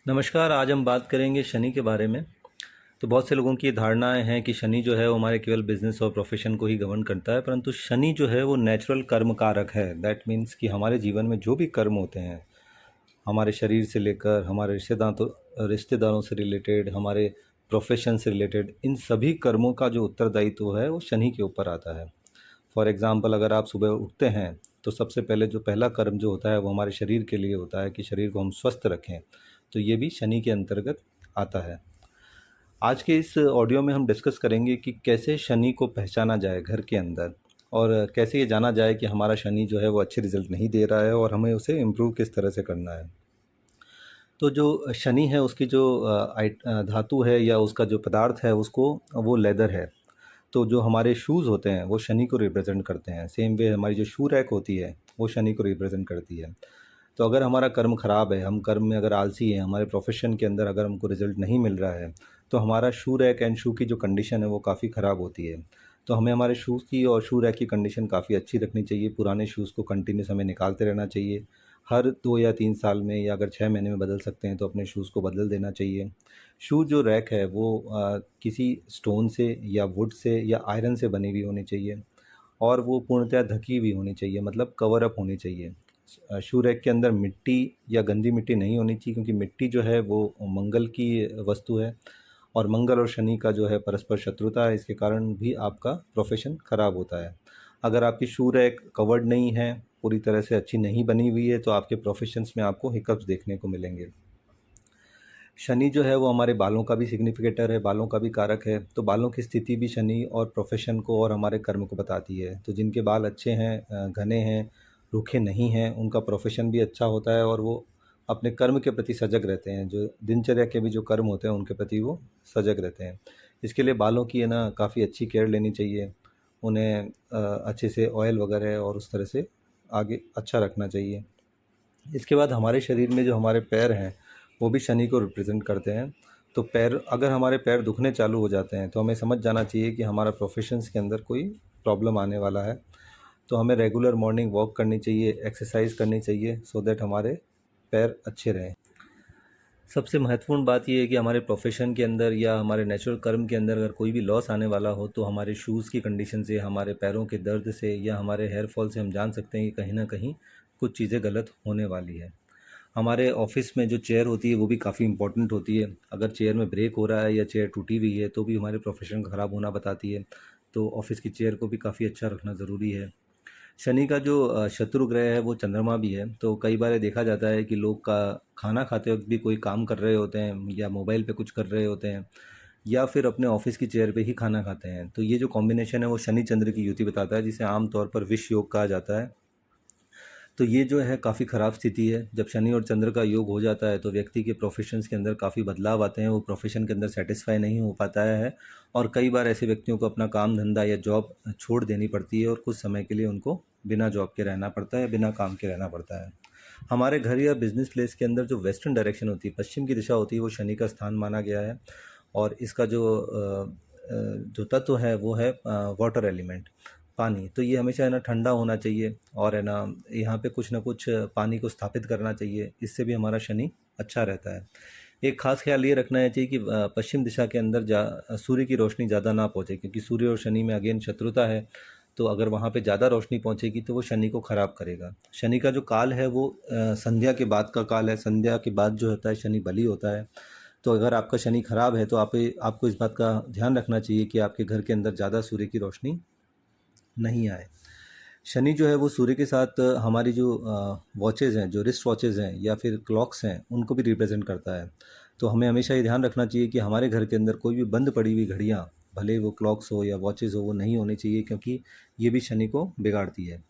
नमस्कार। आज हम बात करेंगे शनि के बारे में। तो बहुत से लोगों की ये धारणाएं हैं कि शनि जो है वो हमारे केवल बिजनेस और प्रोफेशन को ही गवर्न करता है, परंतु शनि जो है वो नेचुरल कर्म कारक है। दैट मीन्स कि हमारे जीवन में जो भी कर्म होते हैं, हमारे शरीर से लेकर हमारे रिश्तेदारों से रिलेटेड, हमारे प्रोफेशन से रिलेटेड, इन सभी कर्मों का जो उत्तरदायित्व है वो शनि के ऊपर आता है। फॉर एग्ज़ाम्पल, अगर आप सुबह उठते हैं तो सबसे पहले जो पहला कर्म जो होता है वो हमारे शरीर के लिए होता है कि शरीर को हम स्वस्थ रखें। तो ये भी शनि के अंतर्गत आता है। आज के इस ऑडियो में हम डिस्कस करेंगे कि कैसे शनि को पहचाना जाए घर के अंदर, और कैसे ये जाना जाए कि हमारा शनि जो है वो अच्छे रिजल्ट नहीं दे रहा है और हमें उसे इम्प्रूव किस तरह से करना है। तो जो शनि है उसकी जो धातु है या उसका जो पदार्थ है उसको वो लेदर है। तो जो हमारे शूज़ होते हैं वो शनि को रिप्रेजेंट करते हैं। सेम वे हमारी जो शू रैक होती है वो शनि को रिप्रेजेंट करती है। तो अगर हमारा कर्म ख़राब है, हम कर्म में अगर आलसी हैं, हमारे प्रोफेशन के अंदर अगर हमको रिजल्ट नहीं मिल रहा है, तो हमारा शू रैक एंड शू की जो कंडीशन है वो काफ़ी ख़राब होती है। तो हमें हमारे शूज़ की और शू रैक की कंडीशन काफ़ी अच्छी रखनी चाहिए। पुराने शूज़ को कंटिन्यूस हमें निकालते रहना चाहिए। हर 2 या 3 साल में, या अगर 6 महीने में बदल सकते हैं तो अपने शूज़ को बदल देना चाहिए। शू जो रैक है वो किसी स्टोन से या वुड से या आयरन से बनी हुई होनी चाहिए, और वो पूर्णतः ढकी हुई होनी चाहिए, मतलब कवर अप होनी चाहिए। शू रैक के अंदर मिट्टी या गंदी मिट्टी नहीं होनी चाहिए, क्योंकि मिट्टी जो है वो मंगल की वस्तु है, और मंगल और शनि का जो है परस्पर शत्रुता है। इसके कारण भी आपका प्रोफेशन ख़राब होता है। अगर आपकी शू रैक कवर्ड नहीं है, पूरी तरह से अच्छी नहीं बनी हुई है, तो आपके प्रोफेशंस में आपको हिकअप्स देखने को मिलेंगे। शनि जो है वो हमारे बालों का भी सिग्निफिकेटर है, बालों का भी कारक है। तो बालों की स्थिति भी शनि और प्रोफेशन को और हमारे कर्म को बताती है। तो जिनके बाल अच्छे हैं, घने हैं, रूखे नहीं हैं, उनका प्रोफेशन भी अच्छा होता है और वो अपने कर्म के प्रति सजग रहते हैं। जो दिनचर्या के भी जो कर्म होते हैं उनके प्रति वो सजग रहते हैं। इसके लिए बालों की है ना काफ़ी अच्छी केयर लेनी चाहिए। उन्हें अच्छे से ऑयल वगैरह और उस तरह से आगे अच्छा रखना चाहिए। इसके बाद हमारे शरीर में जो हमारे पैर हैं वो भी शनि को रिप्रेजेंट करते हैं। तो पैर, अगर हमारे पैर दुखने चालू हो जाते हैं तो हमें समझ जाना चाहिए कि हमारा प्रोफेशंस के अंदर कोई प्रॉब्लम आने वाला है। तो हमें रेगुलर मॉर्निंग वॉक करनी चाहिए, एक्सरसाइज करनी चाहिए, सो दैट हमारे पैर अच्छे रहें। सबसे महत्वपूर्ण बात यह है कि हमारे प्रोफेशन के अंदर या हमारे नेचुरल कर्म के अंदर अगर कोई भी लॉस आने वाला हो तो हमारे शूज़ की कंडीशन से, हमारे पैरों के दर्द से या हमारे हेयर फॉल से हम जान सकते हैं कि कहीं ना कहीं कुछ चीज़ें गलत होने वाली है। हमारे ऑफिस में जो चेयर होती है वो भी काफ़ी इंपॉर्टेंट होती है। अगर चेयर में ब्रेक हो रहा है या चेयर टूटी हुई है तो भी हमारे प्रोफेशन का ख़राब होना बताती है। तो ऑफिस की चेयर को भी काफ़ी अच्छा रखना ज़रूरी है। शनि का जो शत्रु ग्रह है वो चंद्रमा भी है। तो कई बार ये देखा जाता है कि लोग का खाना खाते वक्त भी कोई काम कर रहे होते हैं या मोबाइल पे कुछ कर रहे होते हैं, या फिर अपने ऑफिस की चेयर पे ही खाना खाते हैं। तो ये जो कॉम्बिनेशन है वो शनि चंद्र की युति बताता है, जिसे आमतौर पर विष योग कहा जाता है। तो ये जो है काफ़ी ख़राब स्थिति है। जब शनि और चंद्र का योग हो जाता है तो व्यक्ति के प्रोफेशंस के अंदर काफ़ी बदलाव आते हैं। वो प्रोफेशन के अंदर सेटिस्फाई नहीं हो पाता है, और कई बार ऐसे व्यक्तियों को अपना काम धंधा या जॉब छोड़ देनी पड़ती है, और कुछ समय के लिए उनको बिना जॉब के रहना पड़ता है, बिना काम के रहना पड़ता है। हमारे घर या बिजनेस प्लेस के अंदर जो वेस्टर्न डायरेक्शन होती है, पश्चिम की दिशा होती है, वो शनि का स्थान माना गया है। और इसका जो तत्व है वो है वाटर एलिमेंट, पानी। तो ये हमेशा है ना ठंडा होना चाहिए, और है ना यहाँ पे कुछ ना कुछ पानी को स्थापित करना चाहिए। इससे भी हमारा शनि अच्छा रहता है। एक खास ख्याल ये रखना है चाहिए कि पश्चिम दिशा के अंदर सूर्य की रोशनी ज़्यादा ना पहुँचे, क्योंकि सूर्य और शनि में अगेन शत्रुता है। तो अगर वहाँ पे ज़्यादा रोशनी पहुँचेगी तो वो शनि को ख़राब करेगा। शनि का जो काल है वो संध्या के बाद का काल है। संध्या के बाद जो होता है शनि बली होता है। तो अगर आपका शनि खराब है तो आपको इस बात का ध्यान रखना चाहिए कि आपके घर के अंदर ज़्यादा सूर्य की रोशनी नहीं आए। शनि जो है वो सूर्य के साथ हमारी जो वॉचेज़ हैं, जो रिस्ट वॉचेज़ हैं या फिर क्लॉक्स हैं, उनको भी रिप्रेजेंट करता है। तो हमें हमेशा ये ध्यान रखना चाहिए कि हमारे घर के अंदर कोई भी बंद पड़ी हुई घड़ियाँ, भले वो क्लॉक्स हो या वॉचेज़ हो, वो नहीं होनी चाहिए, क्योंकि ये भी शनि को बिगाड़ती है।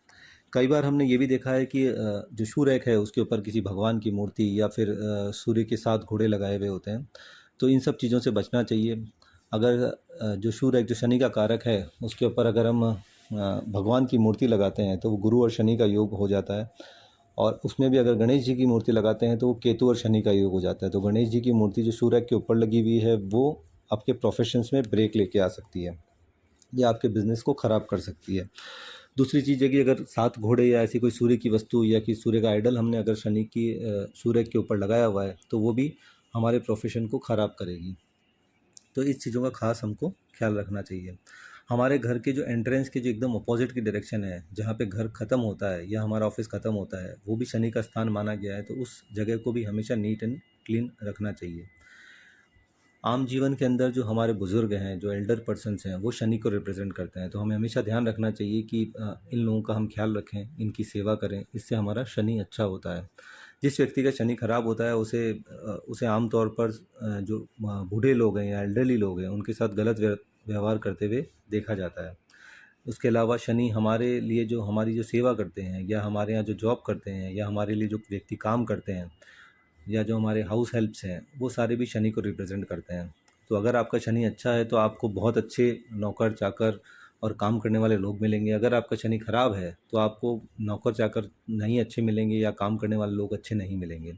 कई बार हमने ये भी देखा है कि जो शू रैक है उसके ऊपर किसी भगवान की मूर्ति या फिर सूर्य के 7 घोड़े लगाए हुए होते हैं। तो इन सब चीज़ों से बचना चाहिए। अगर जो शू रैक जो शनि का कारक है उसके ऊपर अगर हम भगवान की मूर्ति लगाते हैं तो वो गुरु और शनि का योग हो जाता है। और उसमें भी अगर गणेश जी की मूर्ति लगाते हैं तो वो केतु और शनि का योग हो जाता है। तो गणेश जी की मूर्ति जो शू रैक के ऊपर लगी हुई है वो आपके प्रोफेशंस में ब्रेक लेके आ सकती है, या आपके बिज़नेस को ख़राब कर सकती है। दूसरी चीज़ है कि अगर 7 घोड़े या ऐसी कोई सूर्य की वस्तु या कि सूर्य का आइडल हमने अगर शनि की सूर्य के ऊपर लगाया हुआ है तो वो भी हमारे प्रोफेशन को ख़राब करेगी। तो इस चीज़ों का खास हमको ख्याल रखना चाहिए। हमारे घर के जो एंट्रेंस के जो एकदम अपोजिट की डायरेक्शन है, जहाँ पे घर ख़त्म होता है या हमारा ऑफिस ख़त्म होता है, वो भी शनि का स्थान माना गया है, तो उस जगह को भी हमेशा नीट एंड क्लीन रखना चाहिए। आम जीवन के अंदर जो हमारे बुज़ुर्ग हैं, जो एल्डर पर्सन्स हैं, वो शनि को रिप्रेजेंट करते हैं, तो हमें हमेशा ध्यान रखना चाहिए कि इन लोगों का हम ख्याल रखें, इनकी सेवा करें, इससे हमारा शनि अच्छा होता है। जिस व्यक्ति का शनि खराब होता है उसे आम तौर पर जो बूढ़े लोग हैं या एल्डरली लोग हैं, उनके साथ गलत व्यवहार करते हुए देखा जाता है। उसके अलावा शनि हमारे लिए जो हमारी जो सेवा करते हैं या हमारे यहाँ जो जॉब करते हैं या हमारे लिए जो व्यक्ति काम करते हैं या जो हमारे हाउस हेल्प्स हैं, वो सारे भी शनि को रिप्रेजेंट करते हैं। तो अगर आपका शनि अच्छा है तो आपको बहुत अच्छे नौकर चाकर और काम करने वाले लोग मिलेंगे। अगर आपका शनि खराब है तो आपको नौकर चाकर नहीं अच्छे मिलेंगे या काम करने वाले लोग अच्छे नहीं मिलेंगे।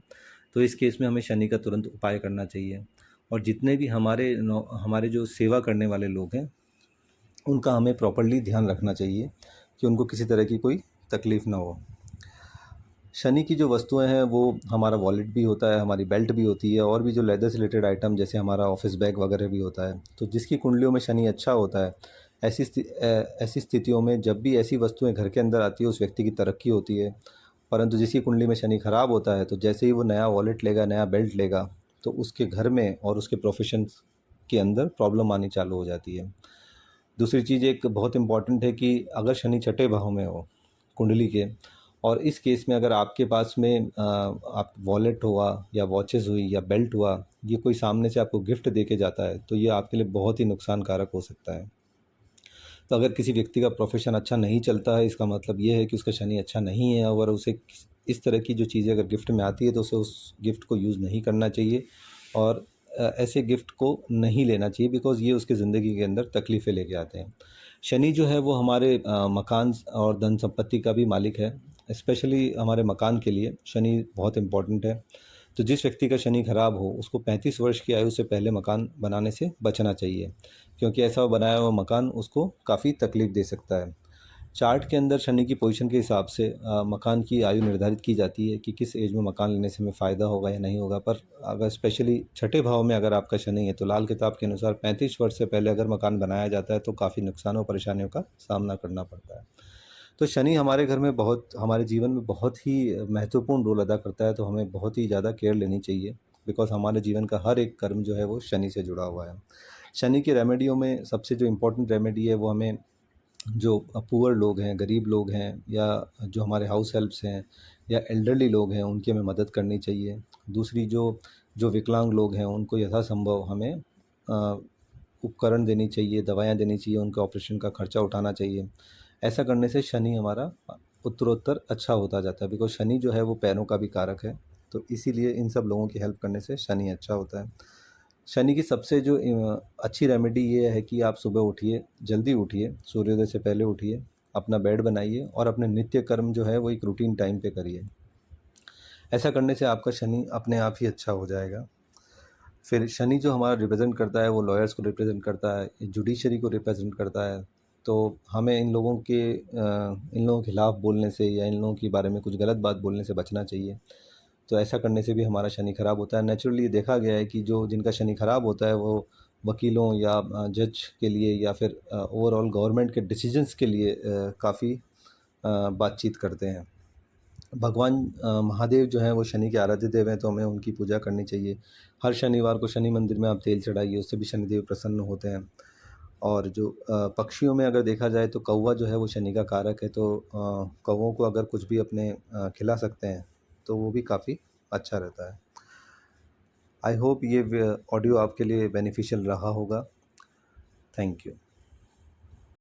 तो इस केस में हमें शनि का तुरंत उपाय करना चाहिए। और जितने भी हमारे जो सेवा करने वाले लोग हैं, उनका हमें प्रॉपर्ली ध्यान रखना चाहिए कि उनको किसी तरह की कोई तकलीफ़ ना हो। शनि की जो वस्तुएं हैं वो हमारा वॉलेट भी होता है, हमारी बेल्ट भी होती है, और भी जो लेदर से रिलेटेड आइटम जैसे हमारा ऑफिस बैग वगैरह भी होता है। तो जिसकी कुंडलियों में शनि अच्छा होता है, ऐसी स्थितियों में जब भी ऐसी वस्तुएं घर के अंदर आती है, उस व्यक्ति की तरक्की होती है। परंतु जिसकी कुंडली में शनि खराब होता है, तो जैसे ही वो नया वॉलेट लेगा, नया बेल्ट लेगा, तो उसके घर में और उसके प्रोफेशन के अंदर प्रॉब्लम आनी चालू हो जाती है। दूसरी चीज़ एक बहुत इम्पॉर्टेंट है कि अगर शनि छठे भाव में हो कुंडली के, और इस केस में अगर आपके पास में आप वॉलेट हुआ या वॉचेस हुई या बेल्ट हुआ, ये कोई सामने से आपको गिफ्ट दे के जाता है, तो ये आपके लिए बहुत ही नुकसानकारक हो सकता है। तो अगर किसी व्यक्ति का प्रोफेशन अच्छा नहीं चलता है, इसका मतलब ये है कि उसका शनि अच्छा नहीं है। और उसे इस तरह की जो चीज़ें अगर गिफ्ट में आती है, तो उसे उस गिफ्ट को यूज़ नहीं करना चाहिए और ऐसे गिफ्ट को नहीं लेना चाहिए, बिकॉज़ ये उसकी ज़िंदगी के अंदर तकलीफ़ें लेके आते हैं। शनि जो है वो हमारे मकान और धन संपत्ति का भी मालिक है। स्पेशली हमारे मकान के लिए शनि बहुत इम्पोर्टेंट है। तो जिस व्यक्ति का शनि खराब हो, उसको 35 वर्ष की आयु से पहले मकान बनाने से बचना चाहिए, क्योंकि ऐसा बनाया हुआ मकान उसको काफ़ी तकलीफ़ दे सकता है। चार्ट के अंदर शनि की पोजीशन के हिसाब से मकान की आयु निर्धारित की जाती है कि किस एज में मकान लेने से हमें फ़ायदा होगा या नहीं होगा। पर अगर स्पेशली छठे भाव में अगर आपका शनि है, तो लाल किताब के अनुसार 35 वर्ष से पहले अगर मकान बनाया जाता है, तो काफ़ी नुकसान और परेशानियों का सामना करना पड़ता है। तो शनि हमारे घर में हमारे जीवन में बहुत ही महत्वपूर्ण रोल अदा करता है, तो हमें बहुत ही ज़्यादा केयर लेनी चाहिए, बिकॉज़ हमारे जीवन का हर एक कर्म जो है वो शनि से जुड़ा हुआ है। शनि की रेमेडियों में सबसे जो इम्पोर्टेंट रेमेडी है, वो हमें जो पुअर लोग हैं, गरीब लोग हैं, या जो हमारे हाउस हेल्प्स हैं या एल्डरली लोग हैं, उनकी हमें मदद करनी चाहिए। दूसरी जो जो विकलांग लोग हैं, उनको यथासंभव हमें उपकरण देनी चाहिए, दवाइयाँ देनी चाहिए, उनके ऑपरेशन का खर्चा उठाना चाहिए। ऐसा करने से शनि हमारा उत्तरोत्तर अच्छा होता जाता है, बिकॉज़ शनि जो है वो पैरों का भी कारक है। तो इसीलिए इन सब लोगों की हेल्प करने से शनि अच्छा होता है। शनि की सबसे जो अच्छी रेमेडी ये है कि आप सुबह उठिए, जल्दी उठिए, सूर्योदय से पहले उठिए, अपना बेड बनाइए और अपने नित्य कर्म जो है वो एक रूटीन टाइम पे करिए। ऐसा करने से आपका शनि अपने आप ही अच्छा हो जाएगा। फिर शनि जो हमारा रिप्रेजेंट करता है, वो लॉयर्स को रिप्रेजेंट करता है, जुडिशरी को रिप्रेजेंट करता है। तो हमें इन लोगों के खिलाफ बोलने से या इन लोगों के बारे में कुछ गलत बात बोलने से बचना चाहिए। तो ऐसा करने से भी हमारा शनि खराब होता है। नेचुरली देखा गया है कि जो जिनका शनि खराब होता है, वो वकीलों या जज के लिए या फिर ओवरऑल गवर्नमेंट के डिसीजंस के लिए काफ़ी बातचीत करते हैं। भगवान महादेव जो हैं वो शनि के आराध्य देव हैं, तो हमें उनकी पूजा करनी चाहिए। हर शनिवार को शनि मंदिर में आप तेल चढ़ाइए, उससे भी शनिदेव प्रसन्न होते हैं। और जो पक्षियों में अगर देखा जाए, तो कौवा जो है वो शनि का कारक है, तो कौवों को अगर कुछ भी अपने खिला सकते हैं, तो वो भी काफ़ी अच्छा रहता है। आई होप ये ऑडियो आपके लिए बेनिफिशियल रहा होगा। Thank you.